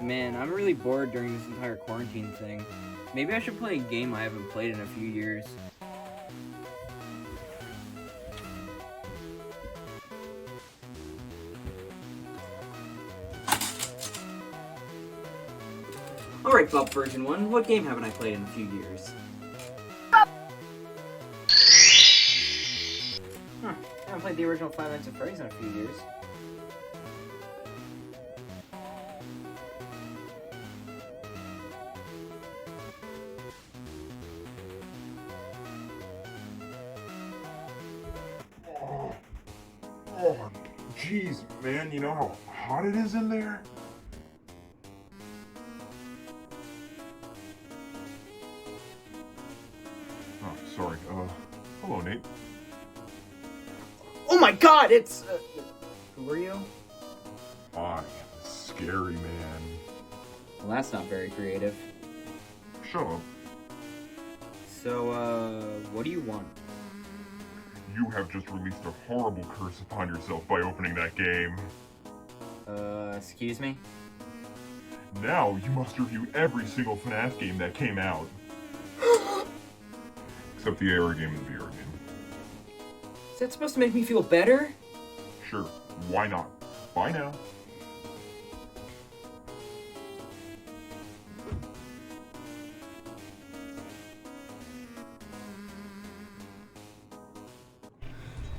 Man, I'm really bored during this entire quarantine thing. Maybe I should play a game I haven't played in a few years. Alright, Bob version 1, what game haven't I played in a few years? Huh, I haven't played the original Five Nights at Freddy's in a few years. Oh, jeez, man, you know how hot it is in there? Oh, sorry. Hello, Nate. Oh my god, it's... who are you? I am a scary man. Well, that's not very creative. Shut up. So, what do you want? You have just released a horrible curse upon yourself by opening that game. Excuse me? Now you must review every single FNAF game that came out. Except the AR game and the VR game. Is that supposed to make me feel better? Sure, why not? Bye now.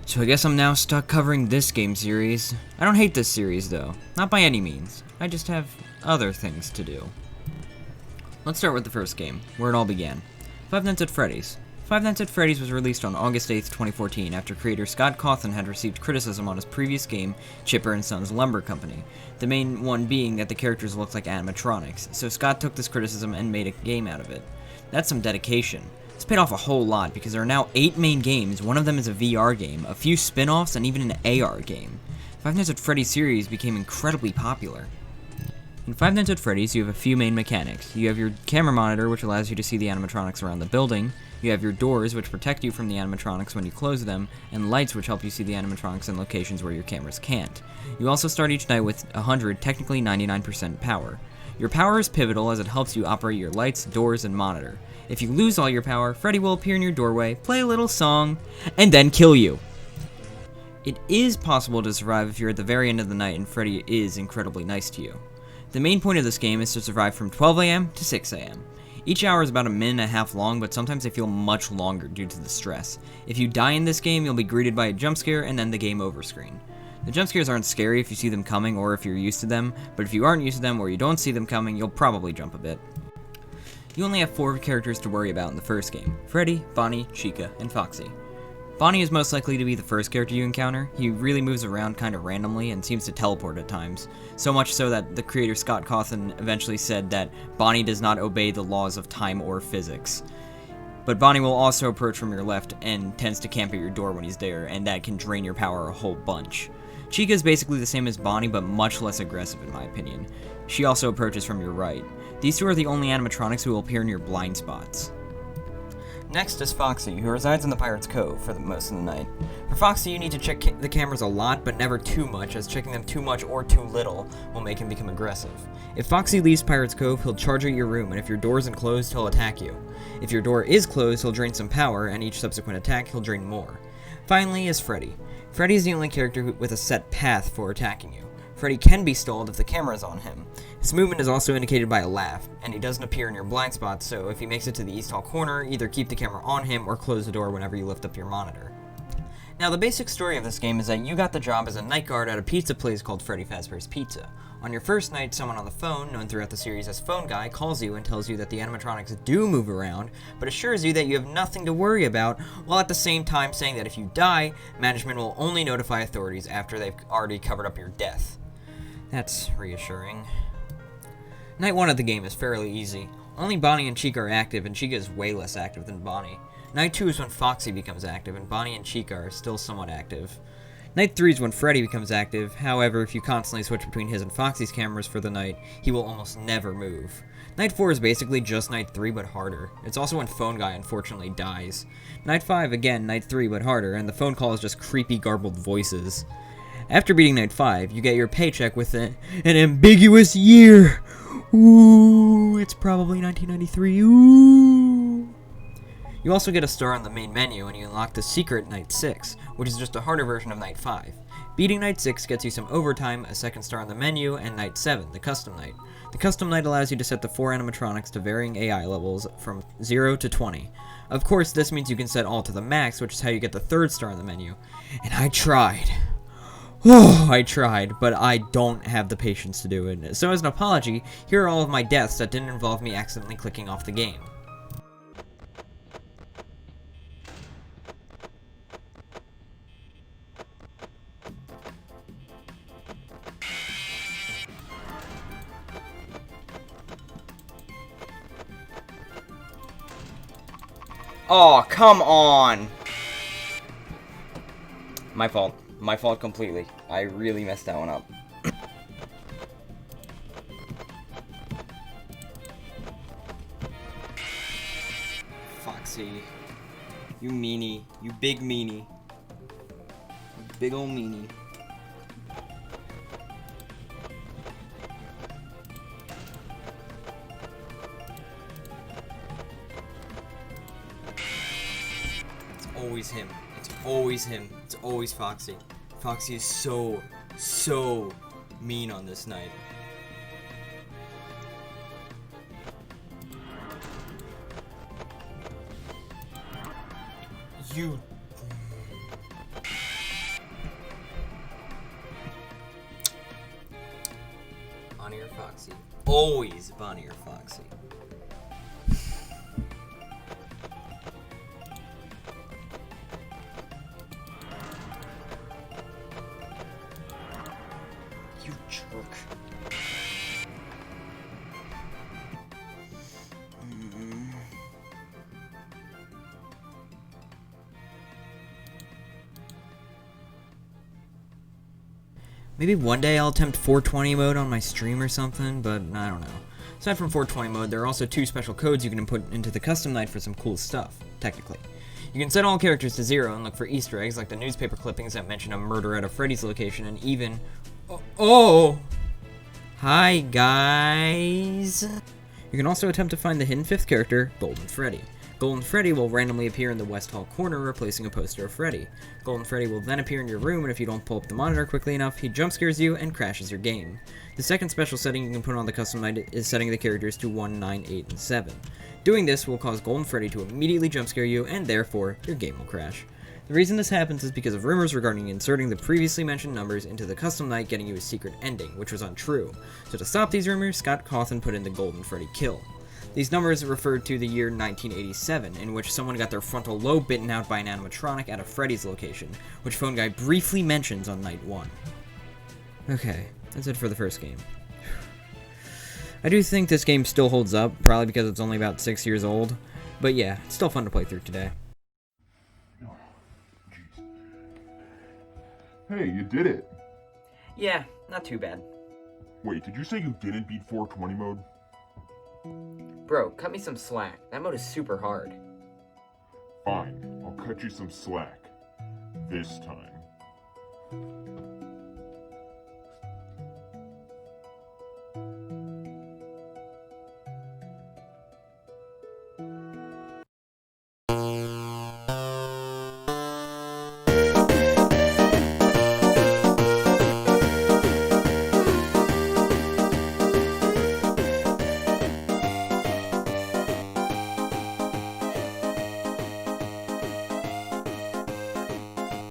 So I guess I'm now stuck covering this game series. I don't hate this series though, not by any means. I just have other things to do. Let's start with the first game, where it all began. Five Nights at Freddy's. Five Nights at Freddy's was released on August 8th, 2014 after creator Scott Cawthon had received criticism on his previous game, Chipper and Sons Lumber Company. The main one being that the characters looked like animatronics, so Scott took this criticism and made a game out of it. That's some dedication. It's paid off a whole lot because there are now 8 main games, one of them is a VR game, a few spin-offs, and even an AR game. Five Nights at Freddy's series became incredibly popular. In Five Nights at Freddy's, you have a few main mechanics. You have your camera monitor, which allows you to see the animatronics around the building. You have your doors, which protect you from the animatronics when you close them, and lights, which help you see the animatronics in locations where your cameras can't. You also start each night with 100, technically 99% power. Your power is pivotal as it helps you operate your lights, doors, and monitor. If you lose all your power, Freddy will appear in your doorway, play a little song, and then kill you. It is possible to survive if you're at the very end of the night and Freddy is incredibly nice to you. The main point of this game is to survive from 12 AM to 6 AM. Each hour is about a minute and a half long, but sometimes they feel much longer due to the stress. If you die in this game, you'll be greeted by a jump scare and then the game over screen. The jump scares aren't scary if you see them coming or if you're used to them, but if you aren't used to them or you don't see them coming, you'll probably jump a bit. You only have 4 characters to worry about in the first game: Freddy, Bonnie, Chica, and Foxy. Bonnie is most likely to be the first character you encounter. He really moves around kind of randomly and seems to teleport at times, so much so that the creator Scott Cawthon eventually said that Bonnie does not obey the laws of time or physics. But Bonnie will also approach from your left and tends to camp at your door when he's there, and that can drain your power a whole bunch. Chica is basically the same as Bonnie, but much less aggressive in my opinion. She also approaches from your right. These 2 are the only animatronics who will appear in your blind spots. Next is Foxy, who resides in the Pirate's Cove for most of the night. For Foxy, you need to check the cameras a lot, but never too much, as checking them too much or too little will make him become aggressive. If Foxy leaves Pirate's Cove, he'll charge at your room, and if your door isn't closed, he'll attack you. If your door is closed, he'll drain some power, and each subsequent attack, he'll drain more. Finally is Freddy. Freddy is the only character with a set path for attacking you. Freddy can be stalled if the camera is on him. His movement is also indicated by a laugh, and he doesn't appear in your blind spots, so if he makes it to the east hall corner, either keep the camera on him or close the door whenever you lift up your monitor. Now, the basic story of this game is that you got the job as a night guard at a pizza place called Freddy Fazbear's Pizza. On your first night, someone on the phone, known throughout the series as Phone Guy, calls you and tells you that the animatronics do move around, but assures you that you have nothing to worry about, while at the same time saying that if you die, management will only notify authorities after they've already covered up your death. That's reassuring. Night 1 of the game is fairly easy. Only Bonnie and Chica are active, and Chica is way less active than Bonnie. Night 2 is when Foxy becomes active, and Bonnie and Chica are still somewhat active. Night 3 is when Freddy becomes active. However, if you constantly switch between his and Foxy's cameras for the night, he will almost never move. Night 4 is basically just Night 3 but harder. It's also when Phone Guy unfortunately dies. Night 5, again, Night 3 but harder, and the phone call is just creepy garbled voices. After beating Night 5, you get your paycheck with an ambiguous year. Ooh, it's probably 1993. Ooh. You also get a star on the main menu and you unlock the secret Night 6, which is just a harder version of Night 5. Beating Night 6 gets you some overtime, a second star on the menu, and Night 7, the custom night. The custom night allows you to set the 4 animatronics to varying AI levels from 0 to 20. Of course, this means you can set all to the max, which is how you get the third star on the menu. And I tried. Oh, I tried, but I don't have the patience to do it. So as an apology, here are all of my deaths that didn't involve me accidentally clicking off the game. Oh, come on! My fault. My fault completely. I really messed that one up. Foxy. You meanie. You big meanie. You big ol' meanie. It's always him. It's always him. It's always Foxy. Foxy is so mean on this night. You... Bonnie or Foxy. Always Bonnie or Foxy. You jerk. Maybe one day I'll attempt 420 mode on my stream or something, but I don't know. Aside from 420 mode, there are also 2 special codes you can input into the custom night for some cool stuff, technically. You can set all characters to 0 and look for Easter eggs like the newspaper clippings that mention a murder at a Freddy's location and even... Oh! Hi, guys! You can also attempt to find the hidden 5th character, Golden Freddy. Golden Freddy will randomly appear in the West Hall corner, replacing a poster of Freddy. Golden Freddy will then appear in your room, and if you don't pull up the monitor quickly enough, he jump scares you and crashes your game. The second special setting you can put on the custom night is setting the characters to 1, 9, 8, and 7. Doing this will cause Golden Freddy to immediately jump scare you, and therefore, your game will crash. The reason this happens is because of rumors regarding inserting the previously mentioned numbers into the custom night getting you a secret ending, which was untrue. So to stop these rumors, Scott Cawthon put in the Golden Freddy kill. These numbers referred to the year 1987, in which someone got their frontal lobe bitten out by an animatronic at a Freddy's location, which Phone Guy briefly mentions on night 1. Okay, that's it for the first game. I do think this game still holds up, probably because it's only about 6 years old, but yeah, it's still fun to play through today. Oh, jeez. Hey, you did it! Yeah, not too bad. Wait, did you say you didn't beat 420 mode? Bro, cut me some slack. That mode is super hard. Fine, I'll cut you some slack. This time.